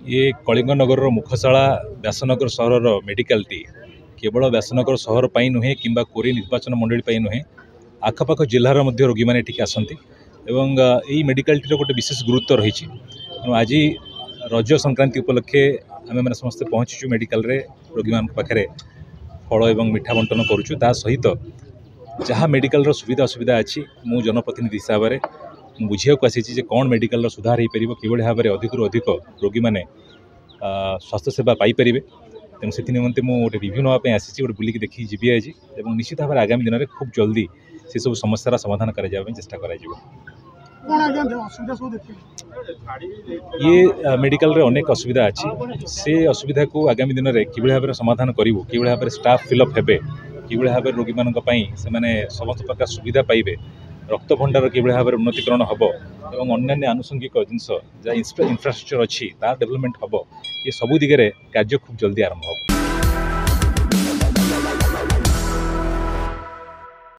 ये कलिंगनगर मुखशाला व्यासनगर सहर medical T केवल व्यासनगर सहर पर नुहे कि कोरी निर्वाचन मंडली नुहे आखपाख जिलार रोगी मैंने आसती यही मेडिकल टी गोटे विशेष गुरुत्व रही तेणु आज रज संक्रांति उपलक्षे आम मैंने समस्ते पहुँचीचु मेडिकल रे रोगी मान पाखे फल और मिठा बंटन करुचु ता सहित जहाँ मेडिकल सुविधा असुविधा अच्छी मु जनप्रतिनिधि हिसाब से बुझा आसी कौन मेडिकल सुधार हो पार कि भाव में अधिक अधिक रोगी मैंने स्वास्थ्य सेवा पाइपर तेणु से निमंते मुझे गोटे रिव्यू नापी आसी गोटे बुलिक देखी जी आज और निश्चित भाव में आगामी दिन में खूब जल्दी से सब समस्या समाधान करा चेष्टा कर ये मेडिकल रे अनेक असुविधा अच्छी से असुविधा को आगामी दिन में कि भाव में समाधान करूँ कि भाव में स्टाफ फिलअप हे कि भाव में रोगी मान से समस्त प्रकार सुविधा पाइबे रक्त भंडार कि भाव में उन्नतीकरण हम और अन्य आनुषंगिक जिनस जहाँ इंफ्रास्ट्रक्चर अच्छी तार डेवलपमेंट हम ये सबू दिगरे कार्य खूब जल्दी आरंभ हो।